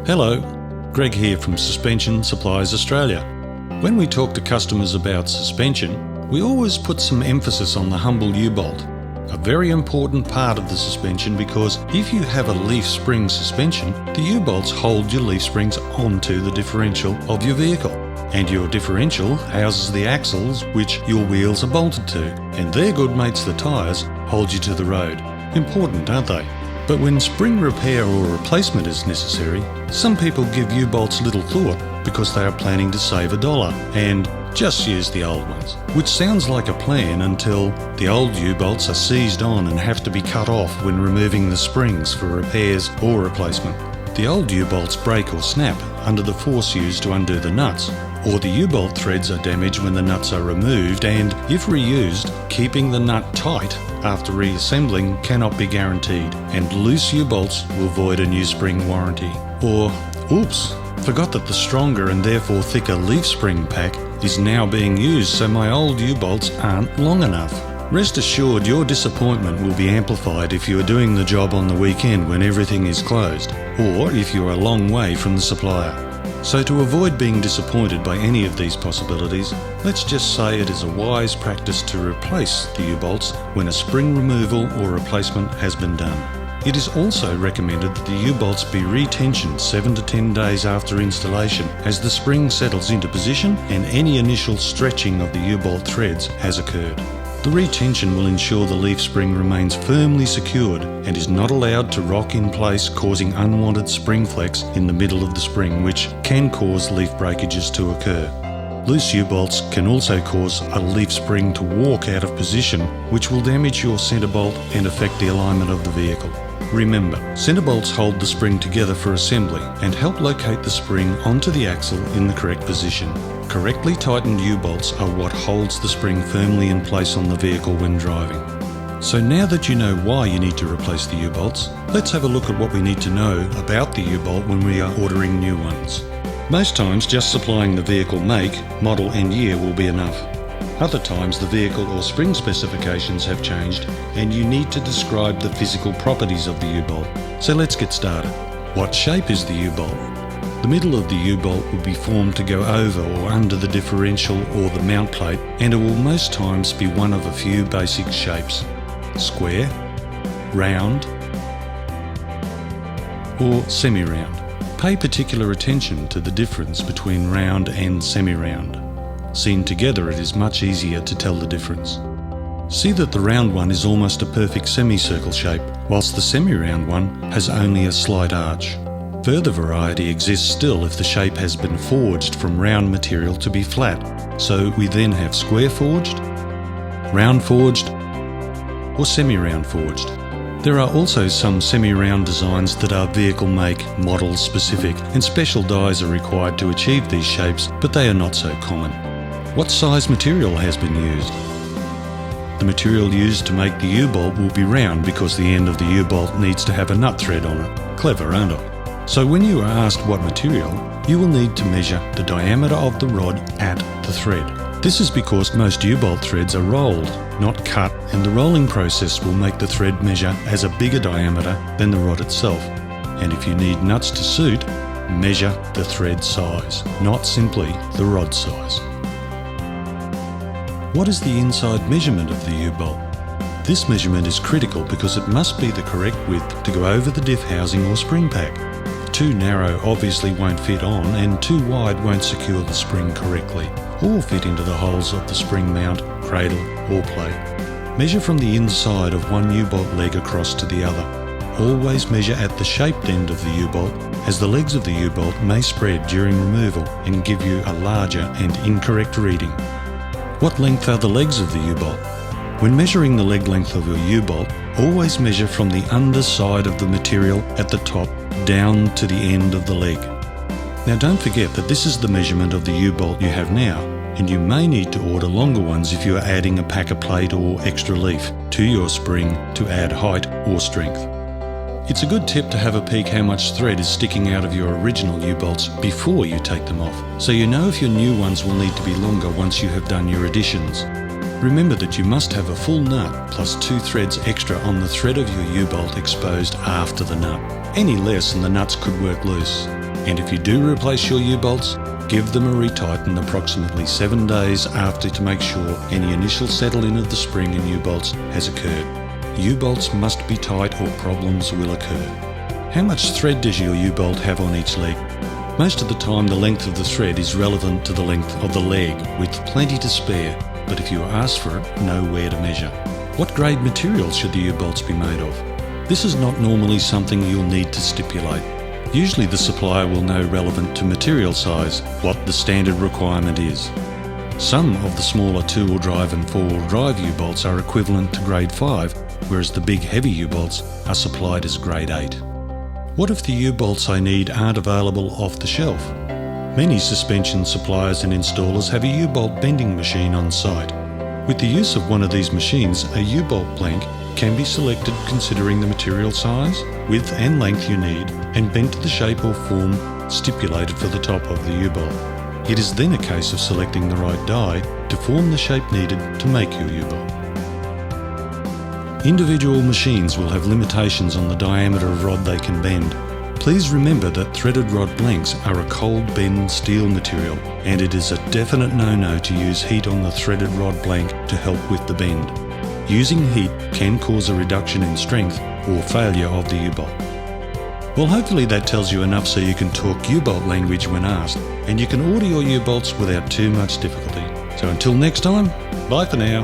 Hello, Greg here from Suspension Supplies Australia. When we talk to customers about suspension, we always put some emphasis on the humble U-bolt, a very important part of the suspension because if you have a leaf spring suspension, the U-bolts hold your leaf springs onto the differential of your vehicle. And your differential houses the axles which your wheels are bolted to, and their good mates the tyres hold you to the road. Important, aren't they? But when spring repair or replacement is necessary, some people give U-bolts little thought because they are planning to save $1 and just use the old ones, which sounds like a plan until the old U-bolts are seized on and have to be cut off when removing the springs for repairs or replacement. The old U-bolts break or snap under the force used to undo the nuts, or the U-bolt threads are damaged when the nuts are removed, and if reused, keeping the nut tight after reassembling cannot be guaranteed, and loose U-bolts will void a new spring warranty. Or, oops, forgot that the stronger and therefore thicker leaf spring pack is now being used, so my old U-bolts aren't long enough. Rest assured your disappointment will be amplified if you are doing the job on the weekend when everything is closed, or if you are a long way from the supplier. So to avoid being disappointed by any of these possibilities, let's just say it is a wise practice to replace the U-bolts when a spring removal or replacement has been done. It is also recommended that the U-bolts be retensioned 7 to 10 days after installation as the spring settles into position and any initial stretching of the U-bolt threads has occurred. The retention will ensure the leaf spring remains firmly secured and is not allowed to rock in place, causing unwanted spring flex in the middle of the spring, which can cause leaf breakages to occur. Loose U-bolts can also cause a leaf spring to walk out of position, which will damage your centre bolt and affect the alignment of the vehicle. Remember, centre bolts hold the spring together for assembly and help locate the spring onto the axle in the correct position. Correctly tightened U-bolts are what holds the spring firmly in place on the vehicle when driving. So now that you know why you need to replace the U-bolts, let's have a look at what we need to know about the U-bolt when we are ordering new ones. Most times just supplying the vehicle make, model and year will be enough. Other times the vehicle or spring specifications have changed and you need to describe the physical properties of the U-bolt. So let's get started. What shape is the U-bolt? The middle of the U-bolt will be formed to go over or under the differential or the mount plate, and it will most times be one of a few basic shapes: square, round, or semi-round. Pay particular attention to the difference between round and semi-round. Seen together, it is much easier to tell the difference. See that the round one is almost a perfect semicircle shape, whilst the semi-round one has only a slight arch. Further variety exists still if the shape has been forged from round material to be flat, so we then have square forged, round forged, or semi-round forged. There are also some semi-round designs that are vehicle make, model specific, and special dies are required to achieve these shapes, but they are not so common. What size material has been used? The material used to make the U-bolt will be round because the end of the U-bolt needs to have a nut thread on it. Clever, aren't I? So when you are asked what material, you will need to measure the diameter of the rod at the thread. This is because most U-bolt threads are rolled, not cut, and the rolling process will make the thread measure as a bigger diameter than the rod itself. And if you need nuts to suit, measure the thread size, not simply the rod size. What is the inside measurement of the U-bolt? This measurement is critical because it must be the correct width to go over the diff housing or spring pack. Too narrow obviously won't fit on, and too wide won't secure the spring correctly, or fit into the holes of the spring mount, cradle or plate. Measure from the inside of one U-bolt leg across to the other. Always measure at the shaped end of the U-bolt, as the legs of the U-bolt may spread during removal and give you a larger and incorrect reading. What length are the legs of the U-bolt? When measuring the leg length of your U-bolt, always measure from the underside of the material at the top down to the end of the leg. Now don't forget that this is the measurement of the U-bolt you have now, and you may need to order longer ones if you are adding a packer plate or extra leaf to your spring to add height or strength. It's a good tip to have a peek how much thread is sticking out of your original U-bolts before you take them off, so you know if your new ones will need to be longer once you have done your additions. Remember that you must have a full nut plus 2 threads extra on the thread of your U-bolt exposed after the nut. Any less and the nuts could work loose. And if you do replace your U-bolts, give them a retighten approximately 7 days after to make sure any initial settle-in of the spring and U-bolts has occurred. U-bolts must be tight or problems will occur. How much thread does your U-bolt have on each leg? Most of the time the length of the thread is relevant to the length of the leg, with plenty to spare, but if you ask for it, know where to measure. What grade material should the U-bolts be made of? This is not normally something you'll need to stipulate. Usually the supplier will know relevant to material size what the standard requirement is. Some of the smaller two-wheel drive and four-wheel drive U-bolts are equivalent to grade 5, whereas the big heavy U-bolts are supplied as grade 8. What if the U-bolts I need aren't available off the shelf? Many suspension suppliers and installers have a U-bolt bending machine on site. With the use of one of these machines, a U-bolt blank can be selected considering the material size, width and length you need, and bent to the shape or form stipulated for the top of the U-bolt. It is then a case of selecting the right die to form the shape needed to make your U-bolt. Individual machines will have limitations on the diameter of rod they can bend. Please remember that threaded rod blanks are a cold bend steel material, and it is a definite no-no to use heat on the threaded rod blank to help with the bend. Using heat can cause a reduction in strength or failure of the U-bolt. Well, hopefully that tells you enough so you can talk U-bolt language when asked, and you can order your U-bolts without too much difficulty. So until next time, bye for now.